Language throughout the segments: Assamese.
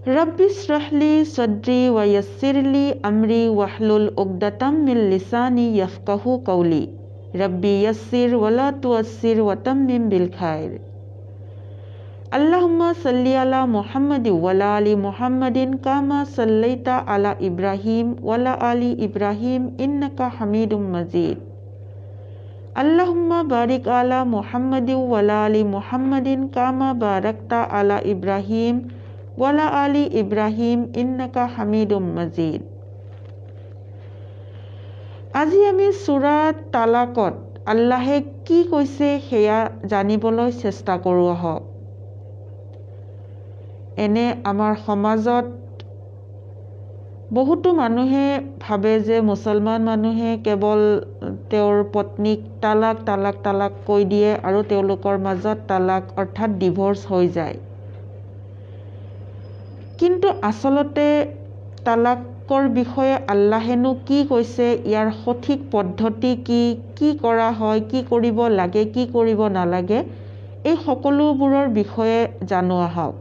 Rabbi shrahli sadri wa yassirli amri wahlul uqdatam min lisani yafqahu qawli. Rabbi yassir wa la tuassir wa tammim bil khair. Allahumma salli ala Muhammadin wa ala ali Muhammadin kama sallaita ala Ibrahim wa ala ali Ibrahim innaka Hamidum Majid. Allahumma barik ala Muhammadin wa ala ali Muhammadin kama barakta ala Ibrahim wa ala ali Ibrahim innaka Hamidum Majid. আজি আমি সূৰা তালাকত আল্লাহে কি কৈছে সেয়া জানিবলৈ চেষ্টা কৰোঁ আহক। এনে আমাৰ সমাজত বহুতো মানুহে ভাবে যে মুছলমান মানুহে কেৱল তেওঁৰ পত্নীক তালাক তালাক তালাক কৈ দিয়ে আৰু তেওঁলোকৰ মাজত তালাক অৰ্থাৎ ডিভোৰ্স হৈ যায়। কিন্তু আচলতে তালাকৰ বিষয়ে আল্লাহেনো কি কৈছে, ইয়াৰ সঠিক পদ্ধতি কি কৰা হয়, কি কৰিব লাগে, কি কৰিব নালাগে, এই সকলোবোৰৰ বিষয়ে জানো আহক।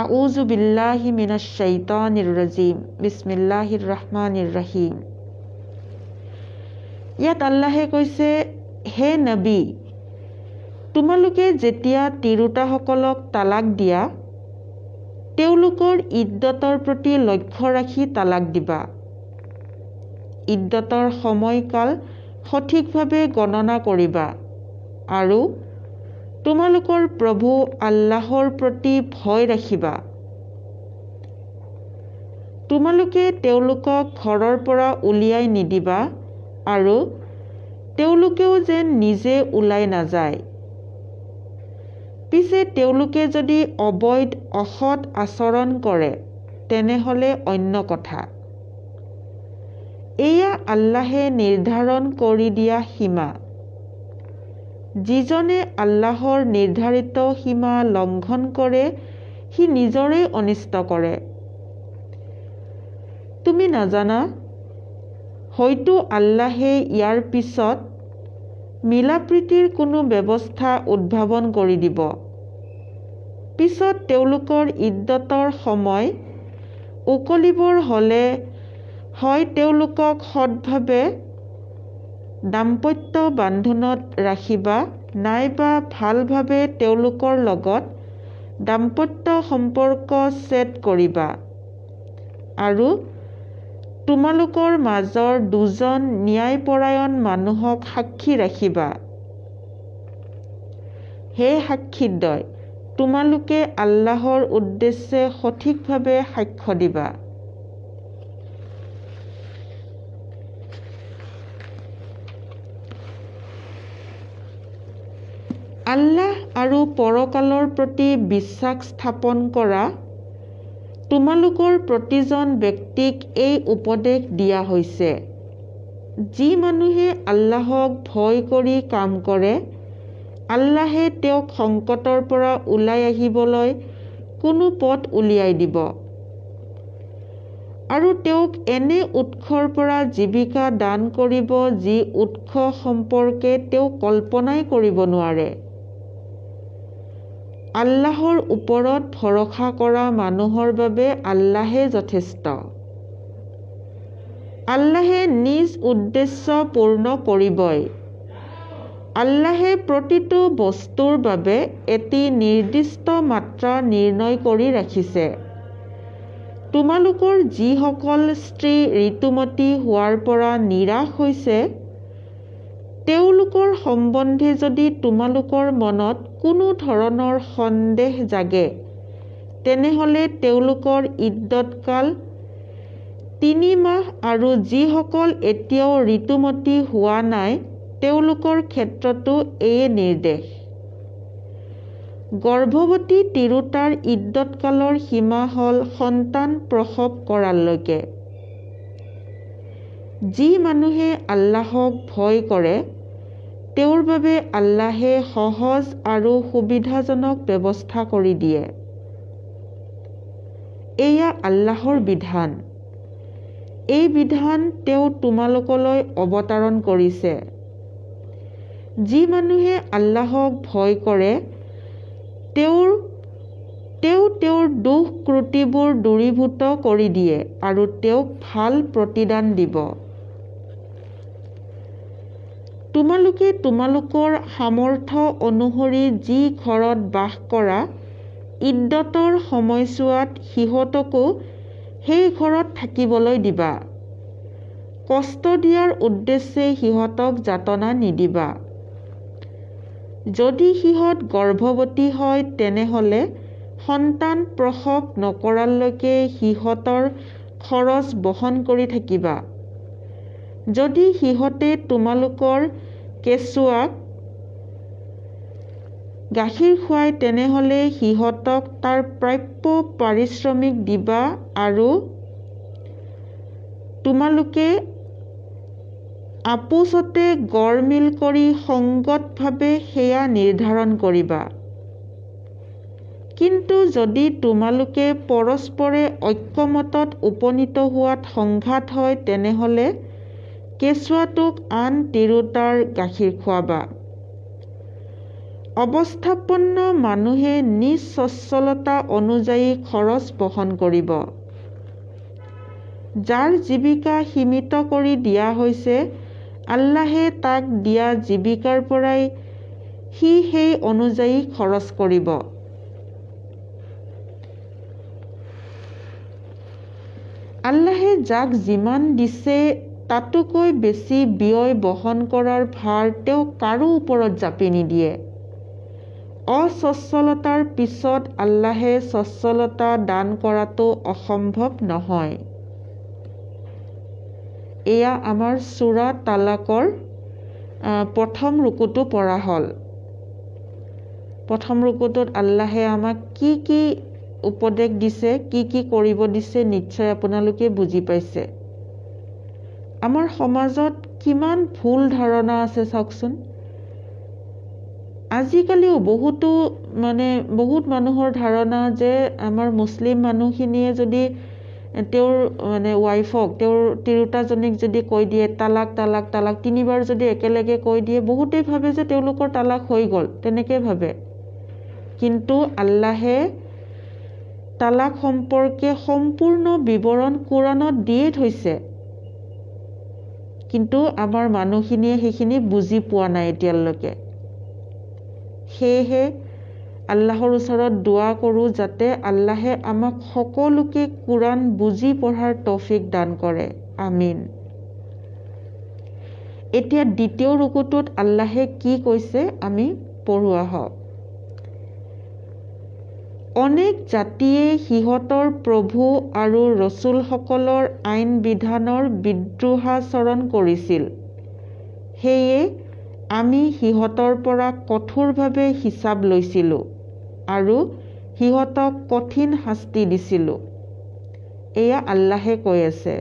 আউযু বিল্লাহি মিনাশ শাইতানিৰ ৰাজিম। বিসমিল্লাহিৰ ৰহমানিৰ ৰহিম। ইয়াত আল্লাহে কৈছে, হে নবী, তোমালোকে যেতিয়া তিৰোতাসকলক তালাক দিয়া, তেওঁলোকৰ ইদ্দতৰ প্ৰতি লক্ষ্য ৰাখি তালাক দিবা। ইদ্দতৰ সময়কাল সঠিকভাৱে গণনা কৰিবা আৰু তোমালোকৰ প্ৰভু আল্লাহৰ প্ৰতি ভয় ৰাখিবা। তোমালোকে তেওঁলোকক ঘৰৰ পৰা উলিয়াই নিদিবা আৰু তেওঁলোকেও যেন নিজে ওলাই নাযায়। পিছে তেওঁলোকে যদি অবৈধ অসৎ আচৰণ কৰে তেনেহ'লে অন্য কথা। এয়া আল্লাহে নিৰ্ধাৰণ কৰি দিয়া সীমা। যিজনে আল্লাহৰ নিৰ্ধাৰিত সীমা লংঘন কৰে সি নিজৰেই অনিষ্ট কৰে। তুমি নাজানা, হয়তো আল্লাহে ইয়াৰ পিছত মিলাপ্ৰীতিৰ কোনো ব্যৱস্থা উদ্ভাৱন কৰি দিব। পিছত তেওঁলোকৰ ইদ্দতৰ সময় উকলিবৰ হ'লে হয় তেওঁলোকক সৎভাৱে দাম্পত্য বান্ধোনত ৰাখিবা, নাইবা ভালভাৱে তেওঁলোকৰ লগত দাম্পত্য সম্পৰ্ক ছেদ কৰিবা আৰু তোমালোকৰ মাজৰ দুজন ন্যায়পৰায়ণ মানুহক সাক্ষী ৰাখিবা। হে সাক্ষীদ্বয়, তোমালোকে আল্লাহৰ উদ্দেশ্যে সঠিকভাৱে সাক্ষ্য দিবা। আল্লাহ আৰু পৰকালৰ প্ৰতি বিশ্বাস স্থাপন কৰা তোমালোকৰ প্ৰতিজন ব্যক্তিক এই উপদেশ দিয়া হৈছে, যি মানুহে আল্লাহক ভয় কৰি কাম কৰে, আল্লাহে তেওঁক সংকটৰ পৰা ওলাই আহিবলৈ কোনো পথ উলিয়াই দিব আৰু তেওঁক এনে উৎসৰ পৰা জীৱিকা দান কৰিব যি উৎস সম্পৰ্কে তেওঁ কল্পনাই কৰিব নোৱাৰে। আল্লাহৰ ওপৰত ভৰসা কৰা মানুহৰ বাবে আল্লাহে যথেষ্ট। আল্লাহে নিজ উদ্দেশ্য পূৰ্ণ কৰিবই। আল্লাহে প্ৰতিটো বস্তুৰ বাবে এটি নিৰ্দিষ্ট মাত্ৰা নিৰ্ণয় কৰি ৰাখিছে। তোমালোকৰ যিসকল স্ত্ৰী ঋতুমতী হোৱাৰ পৰা নিৰাশ হৈছে, তেওঁলোকৰ সম্বন্ধে যদি তোমালোকৰ মনত কোনো ধৰণৰ সন্দেহ জাগে, তেনেহ'লে তেওঁলোকৰ ইদ্দতকাল 3 মাহ আৰু যিসকল এতিয়াও ঋতুমতী হোৱা নাই তেওঁলোকৰ ক্ষেত্ৰতো এই নিৰ্দেশ। গৰ্ভৱতী তিৰোতাৰ ইদ্দতকালৰ সীমা হ'ল সন্তান প্ৰসৱ কৰালৈকে। যি মানুহে আল্লাহক ভয় কৰে তেওঁৰ বাবে আল্লাহে সহজ আৰু সুবিধাজনক ব্যৱস্থা কৰি দিয়ে। এয়া আল্লাহৰ বিধান। এই বিধান তেওঁ তোমালোকলৈ অৱতাৰণ কৰিছে। যি মানুহে আল্লাহক ভয় কৰে তেওঁৰ তেওঁ তেওঁৰ দুখ ক্ৰুটিবোৰ দূৰীভূত কৰি দিয়ে আৰু তেওঁক ভাল প্ৰতিদান দিব। তোমালোকে তোমালোকৰ সামৰ্থ্য অনুসৰি যি ঘৰত বাস কৰা, ইদ্দতৰ সময়ছোৱাত সিহঁতকো সেই ঘৰত থাকিবলৈ দিবা। কষ্ট দিয়াৰ উদ্দেশ্যে সিহঁতক যাতনা নিদিবা। যদি সিহঁত গৰ্ভৱতী হয় তেনেহ'লে সন্তান প্ৰসৱ নকৰালৈকে সিহঁতৰ খৰচ বহন কৰি থাকিবা। যদি সিহঁতে তোমালোকৰ কেঁচুৱাক গাখীৰ খুৱায় তেনেহ'লে সিহঁতক তাৰ প্ৰাপ্য পাৰিশ্ৰমিক দিবা আৰু তোমালোকে আপোচতে গড়মিল কৰি সংগতভাৱে সেয়া নিৰ্ধাৰণ কৰিবা। কিন্তু যদি তোমালোকে পৰস্পৰে ঐক্যমতত উপনীত হোৱাত সংঘাত হয় তেনেহ'লে কেঁচুৱাটোক আন তিৰোতাৰ গাখীৰ খুৱাবা। অৱস্থাপন্ন মানুহে নিজ স্বচ্ছলতা অনুযায়ী খৰচ বহন কৰিব। যাৰ জীৱিকা সীমিত কৰি দিয়া হৈছে, আল্লাহে তাক দিয়া জীৱিকাৰ পৰাই সি সেই অনুযায়ী খৰচ কৰিব। আল্লাহে যাক যিমান দিছে তাতোকৈ বেছি ব্যয় বহন কৰাৰ ভাৰ তেওঁ কাৰো ওপৰত জাপি নিদিয়ে। অস্বচ্ছলতাৰ পিছত আল্লাহে স্বচ্ছলতা দান কৰাটো অসম্ভৱ নহয়। এয়া আমাৰ সূৰা তালাকৰ প্ৰথম ৰুকুটো পঢ়া হ'ল। প্ৰথম ৰুকুটোত আল্লাহে আমাক কি কি উপদেশ দিছে, কি কি কৰিব দিছে নিশ্চয় আপোনালোকে বুজি পাইছে। আমাৰ সমাজত কিমান ভুল ধাৰণা আছে চাওকচোন। আজিকালিও বহুত মানুহৰ ধাৰণা যে আমাৰ মুছলিম মানুহখিনিয়ে যদি তেওঁৰ ৱাইফক, তেওঁৰ তিৰোতাজনীক যদি কৈ দিয়ে তালাক তালাক তালাক, 3 বাৰ যদি একেলগে কৈ দিয়ে, বহুতেই ভাবে যে তেওঁলোকৰ তালাক হৈ গ'ল, তেনেকৈ ভাবে। কিন্তু আল্লাহে তালাক সম্পৰ্কে সম্পূৰ্ণ বিৱৰণ কোৰাণত দিয়ে থৈছে। কিন্তু আমাৰ মানুহখিনিয়ে সেইখিনি বুজি পোৱা নাই এতিয়ালৈকে। সেয়েহে আল্লাহৰ ওচৰত দোৱা কৰোঁ যাতে আল্লাহে আমাক সকলোকে কোৰাণ বুজি পঢ়াৰ তৌফিক দান কৰে। আমিন। এতিয়া দ্বিতীয় ৰুকুটোত আল্লাহে কি কৈছে আমি পঢ়োৱা হওক। অনেক জাতিয়ে সিহঁতৰ প্ৰভু আৰু ৰচুলসকলৰ আইন বিধানৰ বিদ্ৰোহাচৰণ কৰিছিল। সেয়ে আমি সিহঁতৰ পৰা কঠোৰভাৱে হিচাপ লৈছিলোঁ আৰু সিহঁতক কঠিন শাস্তি দিছিলোঁ। এয়া আল্লাহে কৈ আছে।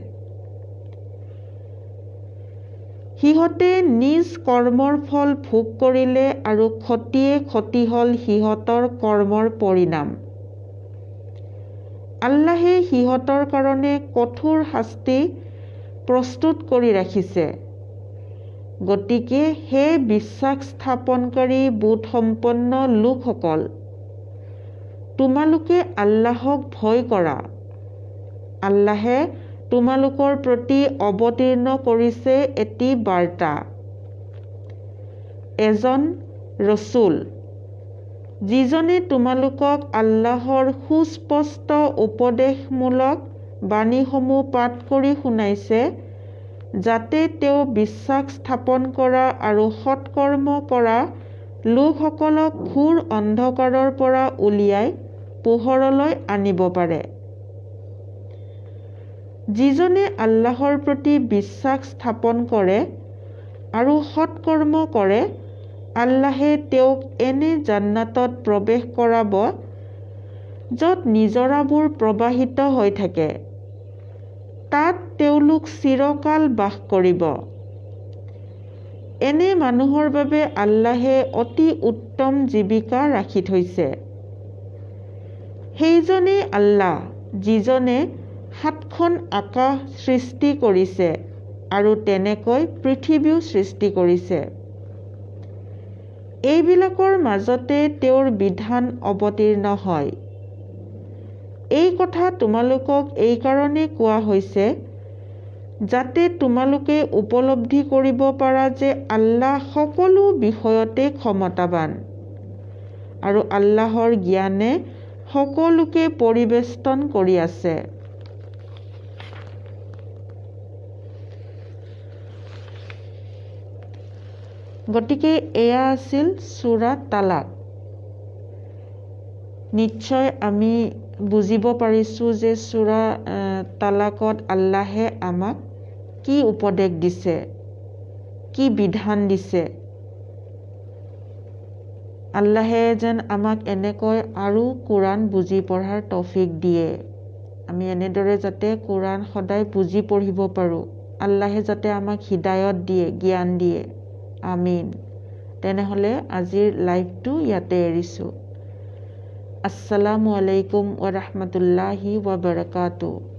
সিহঁতে নিজ কৰ্মৰ ফল ভোগ কৰিলে আৰু ক্ষতিয়ে ক্ষতি হ'ল সিহঁতৰ কৰ্মৰ পৰিণাম। আল্লাহে সিহঁতৰ কাৰণে কঠোৰ শাস্তি প্ৰস্তুত কৰি ৰাখিছে। গতিকে হে বিশ্বাস স্থাপনকাৰী বোধসম্পন্ন লোকসকল, তোমালোকে আল্লাহক ভয় কৰা। আল্লাহে তোমালোকৰ প্ৰতি অৱতীৰ্ণ কৰিছে এটি বাৰ্তা, এজন ৰচুল, যিজনে তোমালোকক আল্লাহৰ সুস্পষ্ট উপদেশমূলক বাণীসমূহ পাঠ কৰি শুনাইছে, যাতে তেওঁ বিশ্বাস স্থাপন কৰা আৰু সৎকৰ্ম কৰা লোকসকলক ঘোৰ অন্ধকাৰৰ পৰা উলিয়াই পোহৰলৈ আনিব পাৰে। যিজনে আল্লাহৰ প্ৰতি বিশ্বাস স্থাপন কৰে আৰু সৎকৰ্ম কৰে, আল্লাহে তেওঁক এনে জান্নাতত প্ৰৱেশ কৰাব য'ত নিজৰাবোৰ প্ৰবাহিত হৈ থাকে। তাত তেওঁলোক চিৰকাল বাস কৰিব। এনে মানুহৰ বাবে আল্লাহে অতি উত্তম জীৱিকা ৰাখি থৈছে। সেইজনেই আল্লাহ যিজনে 7খন আকাশ সৃষ্টি কৰিছে আৰু তেনেকৈ পৃথিৱীও সৃষ্টি কৰিছে। এইবিলাকৰ মাজতে তেওঁৰ বিধান অৱতীৰ্ণ হয়। এই কথা তোমালোকক এই কাৰণে কোৱা হৈছে যাতে তোমালোকে উপলব্ধি কৰিব পাৰা যে আল্লাহ সকলো বিষয়তে ক্ষমতাবান আৰু আল্লাহৰ জ্ঞানে সকলোকে পৰিবেষ্টন কৰি আছে। গতিকে এয়া আছিল সূৰা তালাক। নিশ্চয় আমি বুজিব পাৰিছোঁ যে সূৰা তালাকত আল্লাহে আমাক কি উপদেশ দিছে, কি বিধান দিছে। আল্লাহে যেন আমাক এনেকৈ আৰু কোৰাণ বুজি পঢ়াৰ তৌফিক দিয়ে। আমি এনেদৰে যাতে কোৰাণ সদায় বুজি পঢ়িব পাৰোঁ। আল্লাহে যাতে আমাক হিদায়ত দিয়ে, জ্ঞান দিয়ে। আমিন। তেনেহ'লে আজিৰ লাইভটো ইয়াতে এৰিছোঁ। আসসালামু আলাইকুম ওয়া ৰাহমাতুল্লাহি ওয়া বাৰাকাতুহু।